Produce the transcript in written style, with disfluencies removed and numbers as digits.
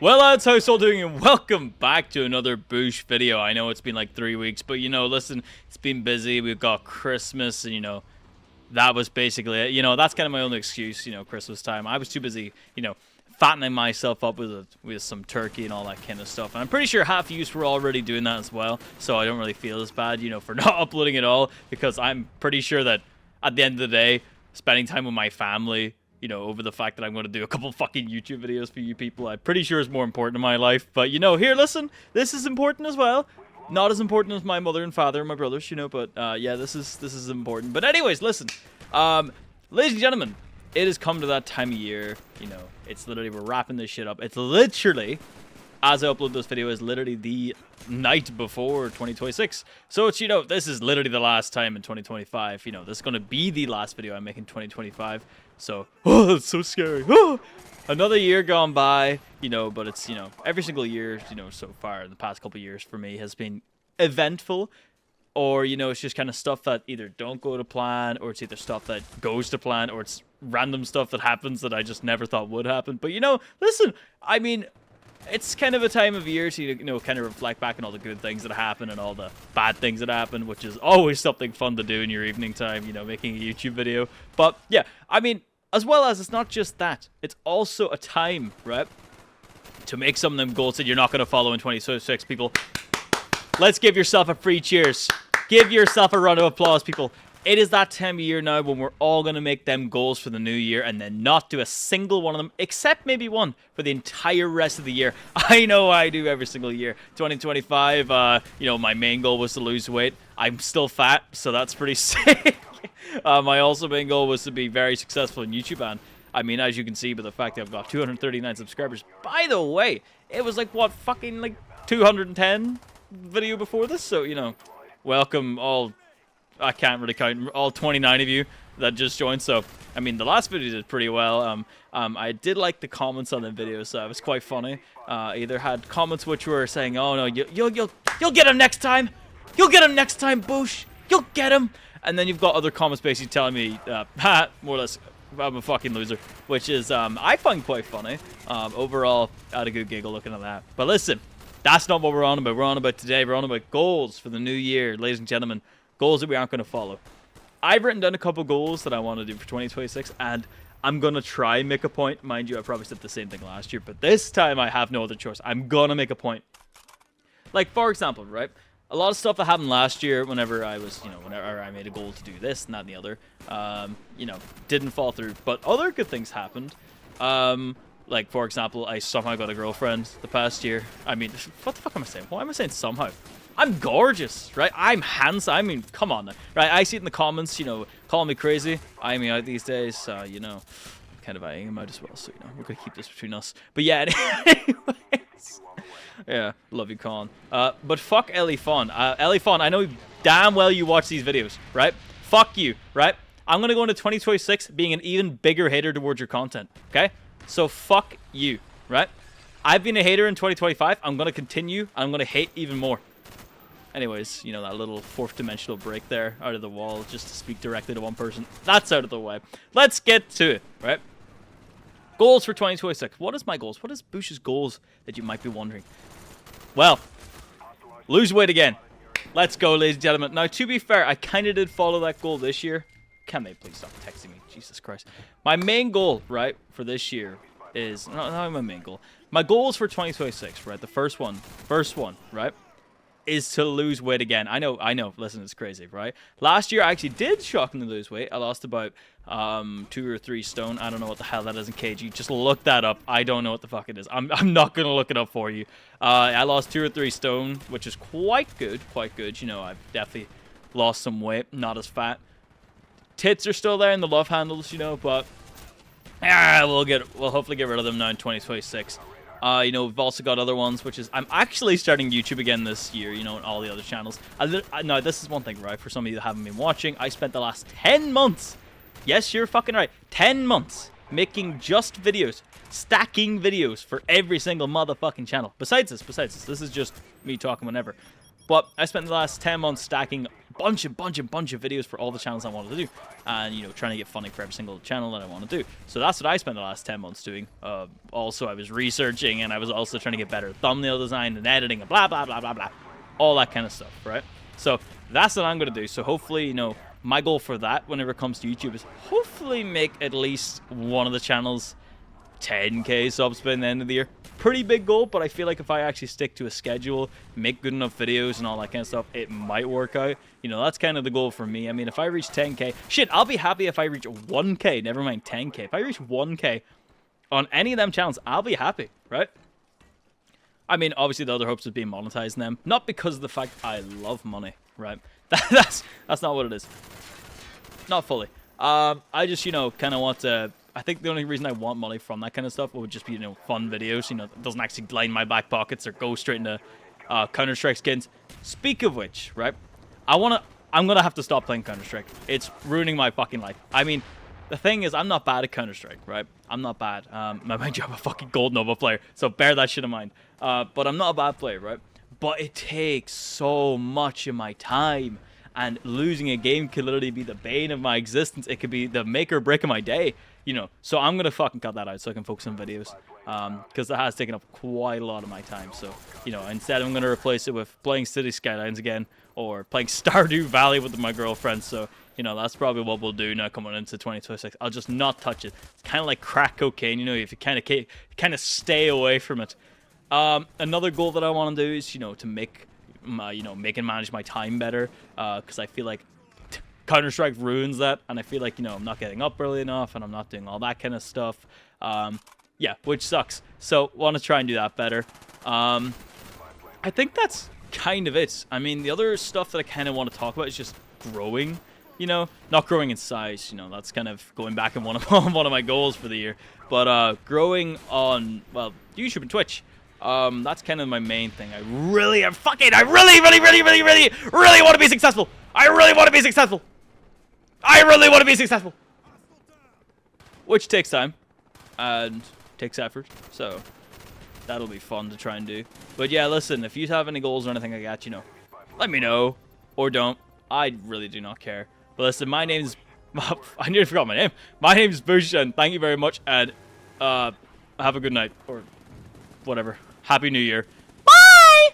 Well, lads, how's all doing, and welcome back to another Boosh video. I know it's been like 3 weeks, but listen, it's been busy. We've got Christmas, and that was basically it. That's kind of my only excuse. Christmas time. I was too busy, fattening myself up with some turkey and all that kind of stuff. And I'm pretty sure half of you were already doing that as well, so I don't really feel as bad, for not uploading at all, because I'm pretty sure that at the end of the day, spending time with my family, over the fact that I'm going to do a couple fucking YouTube videos for you people, I'm pretty sure is more important in my life. But, here, listen, this is important as well. Not as important as my mother and father and my brothers, but, yeah, this is important. But anyways, listen, ladies and gentlemen, it has come to that time of year, it's literally, we're wrapping this shit up. It's literally, as I upload this video, is literally the night before 2026. So it's, this is literally the last time in 2025. This is going to be the last video I make in 2025. So, oh, that's so scary. Oh, another year gone by, but it's, every single year, so far in the past couple of years for me has been eventful. Or, it's just kind of stuff that either don't go to plan, or it's either stuff that goes to plan, or it's random stuff that happens that I just never thought would happen. But, listen, I mean, it's kind of a time of year to, kind of reflect back on all the good things that happen and all the bad things that happen, which is always something fun to do in your evening time, making a YouTube video. But, yeah, I mean, as well as it's not just that, it's also a time, right, to make some of them goals that you're not going to follow in 2026, people. Let's give yourself a free cheers. Give yourself a round of applause, people. It is that time of year now when we're all going to make them goals for the new year and then not do a single one of them, except maybe one, for the entire rest of the year. I know I do every single year. 2025, my main goal was to lose weight. I'm still fat, so that's pretty sick. My also main goal was to be very successful in YouTube, and I mean, as you can see by the fact that I've got 239 subscribers. By the way, it was like, what, fucking like 210 video before this? So, welcome all, I can't really count, all 29 of you that just joined. So, I mean, the last video did pretty well. I did like the comments on the video, so it was quite funny. Either had comments which were saying, "Oh no, you'll get him next time. You'll get him next time, Boosh. You'll get him." And then you've got other comments basically telling me, more or less, I'm a fucking loser, which is I find quite funny. Overall, I had a good giggle looking at that. But listen, that's not what we're on about. We're on about today. We're on about goals for the new year, ladies and gentlemen. Goals that we aren't going to follow. I've written down a couple goals that I want to do for 2026, and I'm going to try and make a point. Mind you, I probably said the same thing last year, but this time I have no other choice. I'm going to make a point. Like, for example, right? A lot of stuff that happened last year whenever I was, whenever I made a goal to do this and that and the other, didn't fall through. But other good things happened. Like, for example, I somehow got a girlfriend the past year. I mean, what the fuck am I saying? Why am I saying somehow? I'm gorgeous, right? I'm handsome. I mean, come on, right? I see it in the comments, calling me crazy, eyeing me out these days. I'm kind of eyeing him out as well, so, we're going to keep this between us. But yeah, anyways. Yeah, love you, Colin. But fuck Ellie Fawn. Ellie Fawn, I know damn well you watch these videos, right? Fuck you, right? I'm going to go into 2026 being an even bigger hater towards your content, okay? So fuck you, right? I've been a hater in 2025. I'm going to continue. I'm going to hate even more. Anyways, that little fourth dimensional break there out of the wall just to speak directly to one person. That's out of the way. Let's get to it, right? Goals for 2026. What is my goals? What is Boosh's goals that you might be wondering? Well, lose weight again. Let's go, ladies and gentlemen. Now, to be fair, I kind of did follow that goal this year. Can they please stop texting me? Jesus Christ. My main goal, right, for this year is... not my main goal. My goals for 2026, right? The first one, right, is to lose weight again. I know. Listen, it's crazy, right? Last year, I actually did shockingly lose weight. I lost about 2 or 3 stone. I don't know what the hell that is in kg. Just look that up. I don't know what the fuck it is. I'm not going to look it up for you. I lost 2 or 3 stone, which is quite good. I've definitely lost some weight. Not as fat. Tits are still there in the love handles, but we'll hopefully get rid of them now in 2026. We've also got other ones, which is I'm actually starting YouTube again this year, and all the other channels. Now, this is one thing, right? For some of you that haven't been watching, I spent the last 10 months, yes, you're fucking right, 10 months making just videos, stacking videos for every single motherfucking channel. Besides this is just me talking whenever. But I spent the last 10 months stacking bunch of videos for all the channels I wanted to do, and you know, trying to get funding for every single channel that I want to do. So that's what I spent the last 10 months doing. Also, I was researching, and I was also trying to get better thumbnail design and editing and blah blah blah blah blah, all that kind of stuff, right? So that's what I'm gonna do. So hopefully, you know, my goal for that whenever it comes to YouTube is hopefully make at least one of the channels 10k subs by the end of the year. Pretty big goal, but I feel like if I actually stick to a schedule, make good enough videos and all that kind of stuff, it might work out. You know, that's kind of the goal for me. I mean, if I reach 10k, shit, I'll be happy if I reach 1k, never mind 10k. If I reach 1k on any of them channels, I'll be happy, right? I mean, obviously the other hopes is being monetizing them, not because of the fact I love money, right? That's not what it is. Not fully. I just, you know, kind of want to... I think the only reason I want money from that kind of stuff would just be, you know, fun videos. You know, it doesn't actually line my back pockets or go straight into Counter-Strike skins. Speak of which, right? I'm gonna have to stop playing Counter-Strike. It's ruining my fucking life. I mean, the thing is, I'm not bad at Counter-Strike, right? I'm not bad. Mind you, I'm a fucking gold Nova player, so bear that shit in mind. But I'm not a bad player, right? But it takes so much of my time. And losing a game could literally be the bane of my existence. It could be the make or break of my day, you know. So I'm going to fucking cut that out so I can focus on videos. Because that has taken up quite a lot of my time. So, you know, instead I'm going to replace it with playing City Skylines again. Or playing Stardew Valley with my girlfriend. So, you know, that's probably what we'll do now coming into 2026. I'll just not touch it. It's kind of like crack cocaine, you know, if you kind of stay away from it. Another goal that I want to do is, you know, to make... make and manage my time better, because I feel like Counter-Strike ruins that, and I feel like, you know, I'm not getting up early enough, and I'm not doing all that kind of stuff, yeah, which sucks, so want to try and do that better. I think that's kind of it. I mean, the other stuff that I kind of want to talk about is just growing, you know, not growing in size, you know, that's kind of going back in one of my goals for the year, but growing on, well, YouTube and Twitch. That's kind of my main thing. I really want to be successful. I really want to be successful. Which takes time and takes effort. So that'll be fun to try and do. But yeah, listen, if you have any goals or anything like that, you know, let me know or don't. I really do not care. But listen, my name's I nearly forgot my name. My name's Boosh, and thank you very much, and have a good night or whatever. Happy New Year. Bye!